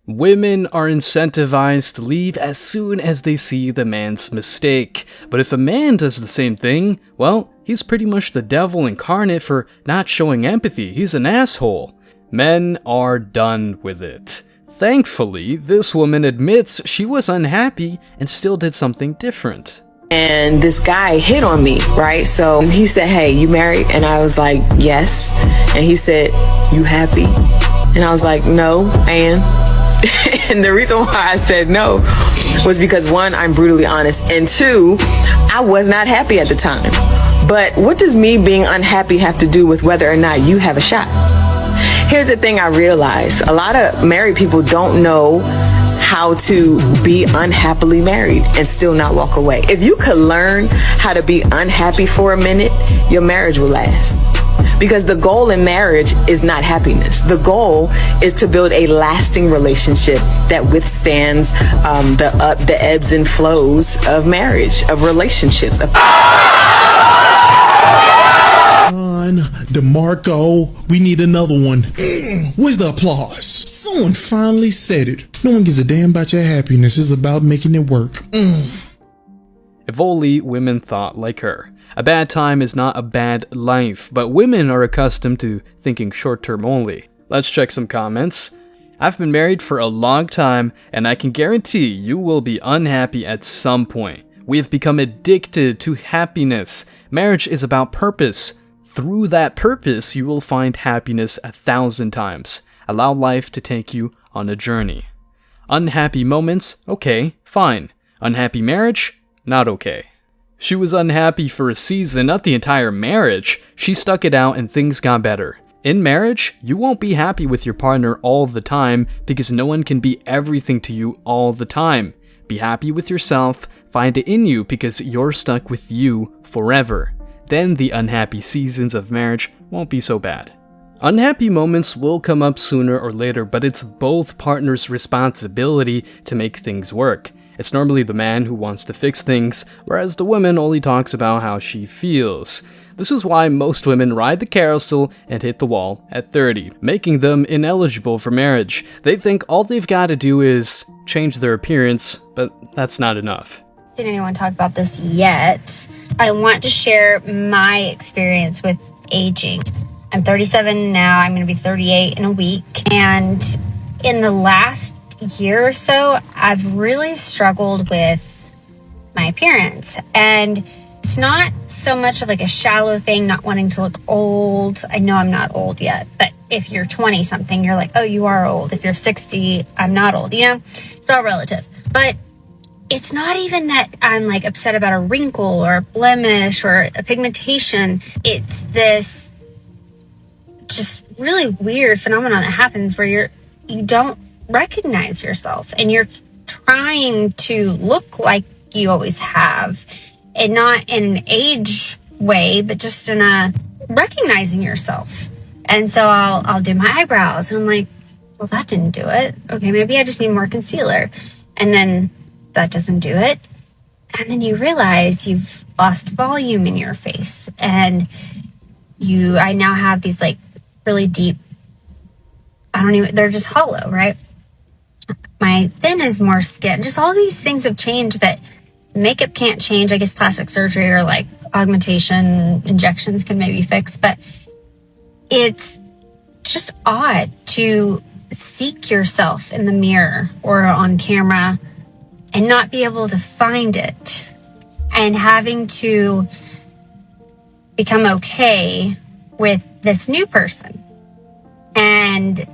Women are incentivized to leave as soon as they see the man's mistake. But if a man does the same thing, well, he's pretty much the devil incarnate for not showing empathy. He's an asshole. Men are done with it. Thankfully, this woman admits she was unhappy and still did something different. And this guy hit on me, right? So he said, "Hey, you married?" And I was like, "Yes." And he said, "You happy?" And I was like, "No, and." And the reason why I said no was because, one, I'm brutally honest, and two, I was not happy at the time. But what does me being unhappy have to do with whether or not you have a shot? Here's the thing I realized. A lot of married people don't know how to be unhappily married and still not walk away. If you could learn how to be unhappy for a minute, your marriage will last. Because the goal in marriage is not happiness. The goal is to build a lasting relationship that withstands the ebbs and flows of marriage, of relationships. DeMarco, we need another one. Where's the applause? Someone finally said it. No one gives a damn about your happiness. It's about making it work. If only women thought like her. A bad time is not a bad life, but women are accustomed to thinking short-term only. Let's check some comments. I've been married for a long time, and I can guarantee you will be unhappy at some point. We have become addicted to happiness. Marriage is about purpose. Through that purpose, you will find happiness 1,000 times. Allow life to take you on a journey. Unhappy moments? Okay, fine. Unhappy marriage? Not okay. She was unhappy for a season, not the entire marriage. She stuck it out and things got better. In marriage, you won't be happy with your partner all the time because no one can be everything to you all the time. Be happy with yourself, find it in you because you're stuck with you forever. Then the unhappy seasons of marriage won't be so bad. Unhappy moments will come up sooner or later, but it's both partners' responsibility to make things work. It's normally the man who wants to fix things, whereas the woman only talks about how she feels. This is why most women ride the carousel and hit the wall at 30, making them ineligible for marriage. They think all they've got to do is change their appearance, but that's not enough. Did anyone talk about this yet? I want to share my experience with aging. I'm 37 now. I'm going to be 38 in a week. And in the last year or so, I've really struggled with my appearance. And it's not so much of like a shallow thing, not wanting to look old. I know I'm not old yet, but if you're 20 something, you're like, oh, you are old. If you're 60, I'm not old. You know, it's all relative. But it's not even that I'm like upset about a wrinkle or a blemish or a pigmentation. It's this just really weird phenomenon that happens where you don't recognize yourself and you're trying to look like you always have, and not in an age way, but just in a recognizing yourself. And so I'll do my eyebrows and I'm like, well, that didn't do it. Okay, maybe I just need more concealer. And then that doesn't do it. And then you realize you've lost volume in your face, and I now have these like really deep, they're just hollow, right? My thin is more skin. Just all these things have changed that makeup can't change. I guess plastic surgery or like augmentation injections can maybe fix, but it's just odd to seek yourself in the mirror or on camera and not be able to find it, and having to become okay with this new person. And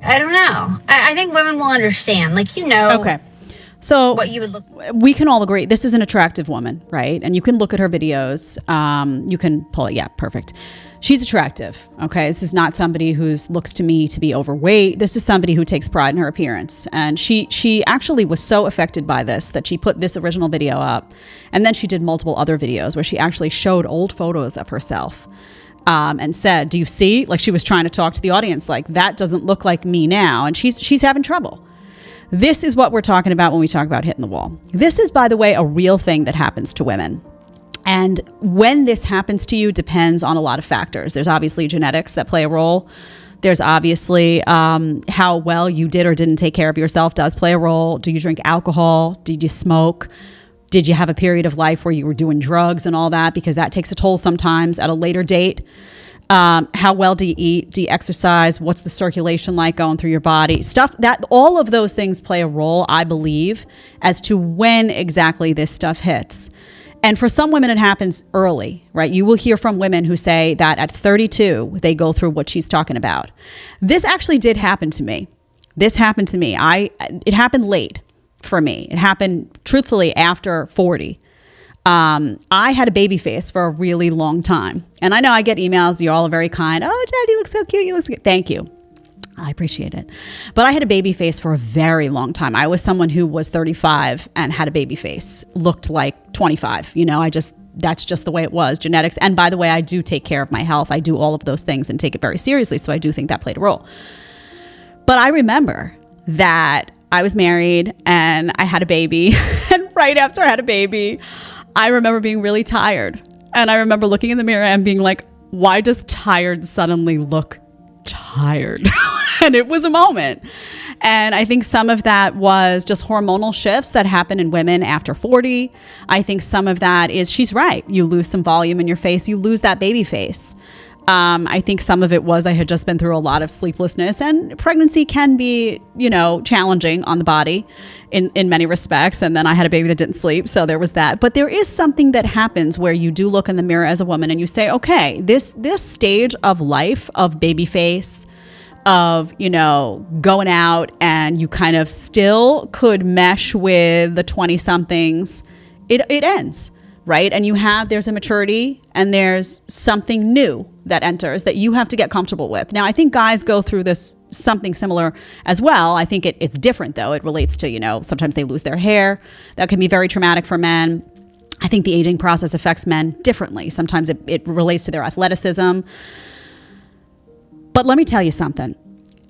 I don't know. I think women will understand. Like, Okay. So what you would look. We can all agree this is an attractive woman, right? And you can look at her videos. You can pull it. Yeah, perfect. She's attractive. Okay. This is not somebody who looks to me to be overweight. This is somebody who takes pride in her appearance. And she actually was so affected by this that she put this original video up. And then she did multiple other videos where she actually showed old photos of herself. And said, do you see? Like, she was trying to talk to the audience, like, that doesn't look like me now. And she's having trouble. This is what we're talking about when we talk about hitting the wall. This is, by the way, a real thing that happens to women. And when this happens to you depends on a lot of factors. There's obviously genetics that play a role. There's obviously how well you did or didn't take care of yourself does play a role. Do you drink alcohol? Did you smoke? Did you have a period of life where you were doing drugs and all that? Because that takes a toll sometimes at a later date. How well do you eat? Do you exercise? What's the circulation like going through your body? Stuff that all of those things play a role, I believe, as to when exactly this stuff hits. And for some women, it happens early, right? You will hear from women who say that at 32, they go through what she's talking about. This actually did happen to me. It happened late for me. It happened truthfully after 40. I had a baby face for a really long time. And I know I get emails, you all are very kind. Oh, Jad, you look so cute. You look so good. Thank you. I appreciate it. But I had a baby face for a very long time. I was someone who was 35 and had a baby face, looked like 25. That's just the way it was, genetics. And by the way, I do take care of my health. I do all of those things and take it very seriously. So I do think that played a role. But I remember that I was married and I had a baby. And right after I had a baby, I remember being really tired. And I remember looking in the mirror and being like, why does tired suddenly look tired? And it was a moment. And I think some of that was just hormonal shifts that happen in women after 40. I think some of that is, she's right, you lose some volume in your face, you lose that baby face. I think some of it was I had just been through a lot of sleeplessness, and pregnancy can be, challenging on the body in many respects. And then I had a baby that didn't sleep. So there was that. But there is something that happens where you do look in the mirror as a woman and you say, okay, this stage of life of baby face, of, going out and you kind of still could mesh with the 20 somethings, it ends. Right? And there's a maturity and there's something new that enters that you have to get comfortable with. Now, I think guys go through this something similar as well. I think it's different though. It relates to, sometimes they lose their hair. That can be very traumatic for men. I think the aging process affects men differently. Sometimes it relates to their athleticism. But let me tell you something.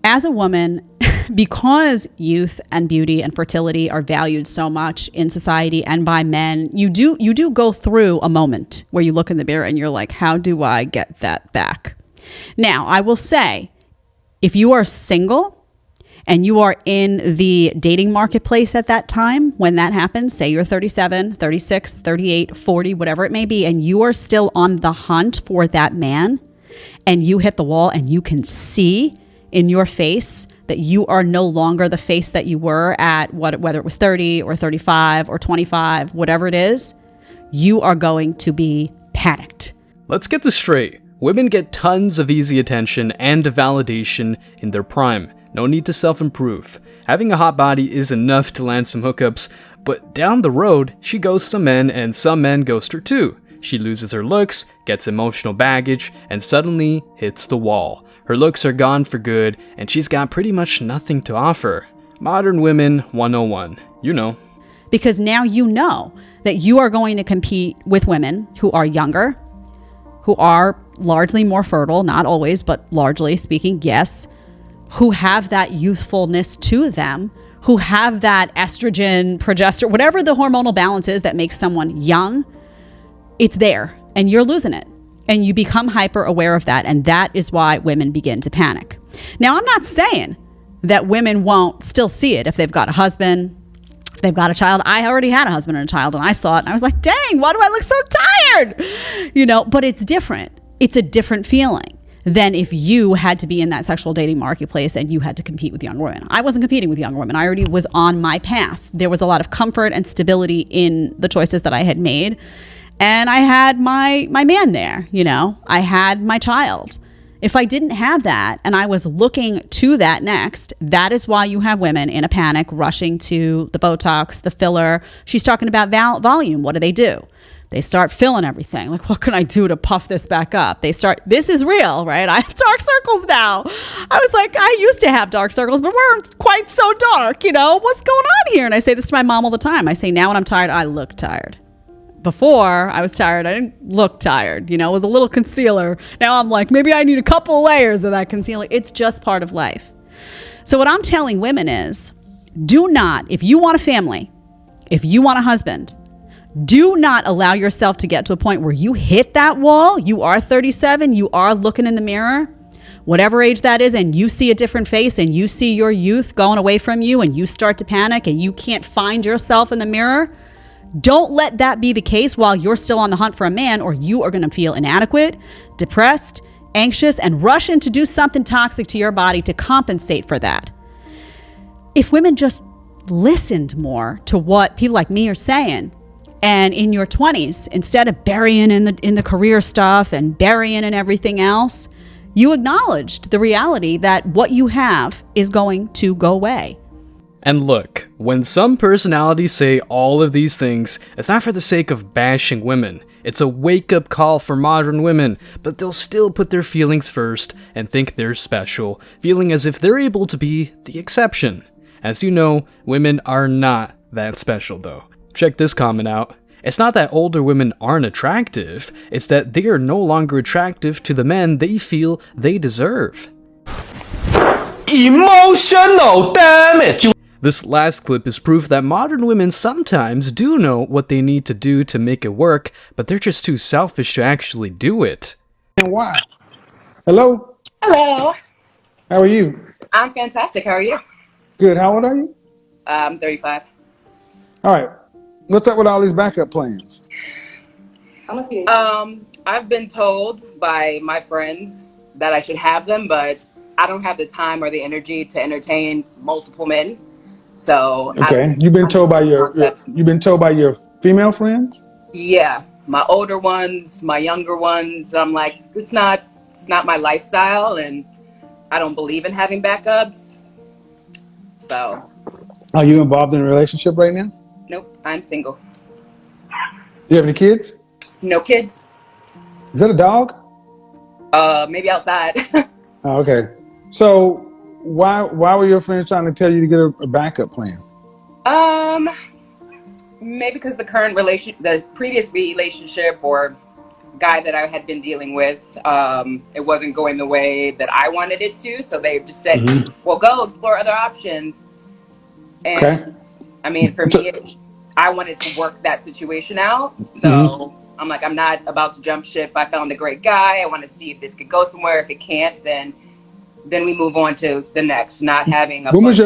As a woman, because youth and beauty and fertility are valued so much in society and by men, you do go through a moment where you look in the mirror and you're like, how do I get that back? Now, I will say, if you are single and you are in the dating marketplace at that time, when that happens, say you're 37, 36, 38, 40, whatever it may be, and you are still on the hunt for that man, and you hit the wall and you can see in your face that you are no longer the face that you were at whether it was 30 or 35 or 25, whatever it is, you are going to be panicked. Let's get this straight. Women get tons of easy attention and validation in their prime. No need to self-improve. Having a hot body is enough to land some hookups, but down the road, she ghosts some men and some men ghost her too. She loses her looks, gets emotional baggage, and suddenly hits the wall. Her looks are gone for good, and she's got pretty much nothing to offer. Modern Women 101, Because now you know that you are going to compete with women who are younger, who are largely more fertile, not always, but largely speaking, yes, who have that youthfulness to them, who have that estrogen, progesterone, whatever the hormonal balance is that makes someone young, it's there, and you're losing it. And you become hyper aware of that. And that is why women begin to panic. Now, I'm not saying that women won't still see it if they've got a husband, if they've got a child. I already had a husband and a child, and I saw it and I was like, dang, why do I look so tired? But it's different. It's a different feeling than if you had to be in that sexual dating marketplace and you had to compete with young women. I wasn't competing with young women. I already was on my path. There was a lot of comfort and stability in the choices that I had made. And I had my man there, I had my child. If I didn't have that and I was looking to that next, that is why you have women in a panic rushing to the Botox, the filler. She's talking about volume. What do? They start filling everything. Like, what can I do to puff this back up? This is real, right? I have dark circles now. I was like, I used to have dark circles, but we're quite so dark, what's going on here? And I say this to my mom all the time. I say, now when I'm tired, I look tired. Before I was tired, I didn't look tired, it was a little concealer. Now I'm like, maybe I need a couple layers of that concealer. It's just part of life. So what I'm telling women is, do not, if you want a family, if you want a husband, do not allow yourself to get to a point where you hit that wall. You are 37, you are looking in the mirror whatever age that is, and you see a different face and you see your youth going away from you and you start to panic and you can't find yourself in the mirror, don't let that be the case while you're still on the hunt for a man, or you are going to feel inadequate, depressed, anxious, and rush in to do something toxic to your body to compensate for that. If women just listened more to what people like me are saying, and in your 20s, instead of burying in the career stuff and burying in everything else, you acknowledged the reality that what you have is going to go away. And look, when some personalities say all of these things, it's not for the sake of bashing women. It's a wake-up call for modern women, but they'll still put their feelings first and think they're special, feeling as if they're able to be the exception. As you know, women are not that special though. Check this comment out. It's not that older women aren't attractive, it's that they are no longer attractive to the men they feel they deserve. Emotional damage! This last clip is proof that modern women sometimes do know what they need to do to make it work, but they're just too selfish to actually do it. And why? Hello? Hello. How are you? I'm fantastic. How are you? Good. How old are you? I'm 35. All right. What's up with all these backup plans? I've been told by my friends that I should have them, but I don't have the time or the energy to entertain multiple men. So Okay. You've been told by your female friends? Yeah, my older ones, my younger ones. I'm like, it's not my lifestyle, and I don't believe in having backups. So Are you involved in a relationship right now? nope, I'm single. You have any kids? No kids. Is that a dog? Maybe outside. Oh, okay. So why were your friends trying to tell you to get a backup plan? Maybe because the previous relationship or guy that I had been dealing with, it wasn't going the way that I wanted it to. So they just said, well, go explore other options. And Okay. I mean, for me, I wanted to work that situation out. So I'm like, I'm not about to jump ship. I found a great guy. I want to see if this could go somewhere. If it can't, then we move on to the next, not having a When was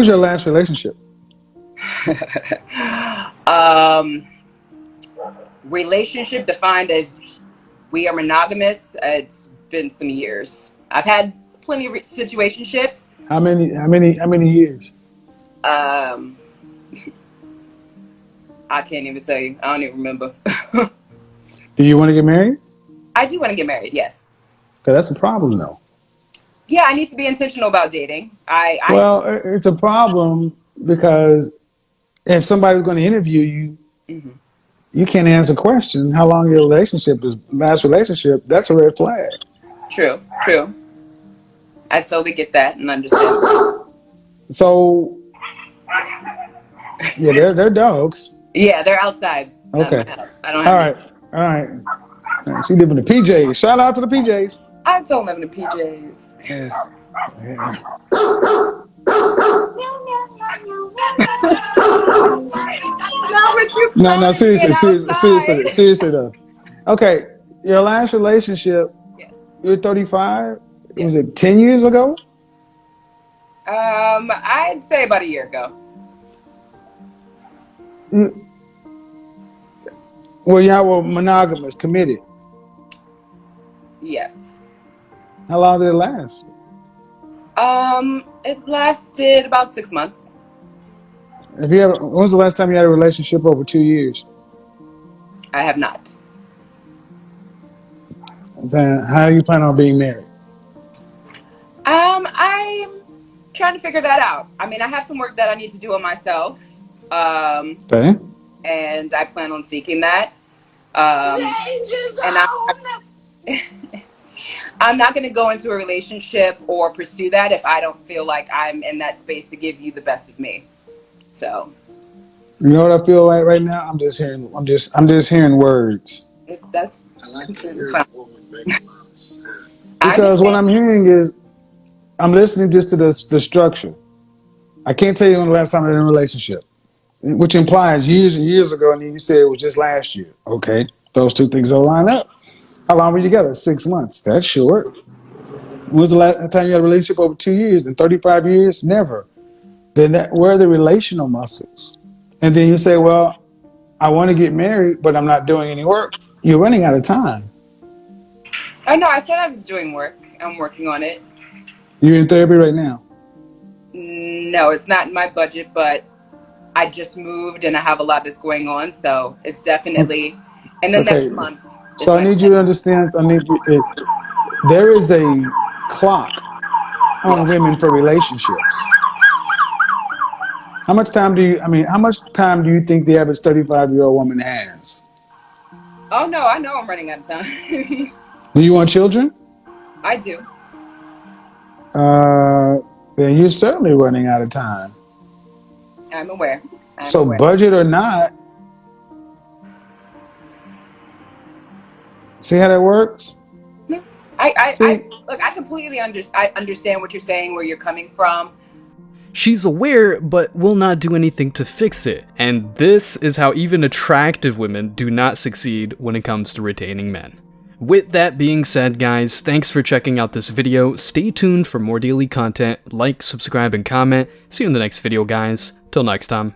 your last relationship? Relationship defined as we are monogamous. It's been some years. I've had plenty of situationships. How many years? I can't even tell you. I don't even remember. Do you want to get married? I do want to get married, yes. Because that's a problem, though. Yeah, I need to be intentional about dating. Well, it's a problem because if somebody's going to interview you, you can't answer a question. How long your last relationship? That's a red flag. True. I totally get that and understand. So, yeah, they're dogs. Yeah, they're outside. Okay. I don't have All right. She live in the PJs. Shout out to the PJs. I don't live in the PJs. Yeah. No, seriously though. Okay, your last relationship, Yes. you're 35. Was it 10 years ago? I'd say about a year ago. Well, y'all were monogamous, committed. Yes. How long did it last? It lasted about 6 months. When was the last time you had a relationship over 2 years? I have not. How do you plan on being married? I'm trying to figure that out. I mean, I have some work that I need to do on myself. Okay. And I plan on seeking that. And I'm not going to go into a relationship or pursue that if I don't feel like I'm in that space to give you the best of me. So, you know what I feel like right now? I'm just hearing words. That's because what I'm hearing is I'm listening just to the structure. I can't tell you when the last time I was in a relationship, which implies years and years ago, and then you said it was just last year. Okay, those two things don't line up. How long were you together? 6 months. That's short. Was the last time you had a relationship over 2 years? In 35 years? Never. Then where are the relational muscles? And then you say, well, I want to get married, but I'm not doing any work. You're running out of time. I know. I said I was doing work. I'm working on it. You're in therapy right now? No, it's not in my budget, but I just moved and I have a lot that's going on. So it's definitely in the Okay. next month. So I need you to understand, there is a clock on women for relationships. How much time do you think the average 35-year-old woman has? Oh, no, I know I'm running out of time. Do you want children? I do. Then you're certainly running out of time. I'm aware. So budget or not, see how that works? No. I completely understand what you're saying, where you're coming from. She's aware, but will not do anything to fix it. And this is how even attractive women do not succeed when it comes to retaining men. With that being said, guys, thanks for checking out this video. Stay tuned for more daily content. Like, subscribe, and comment. See you in the next video, guys. Till next time.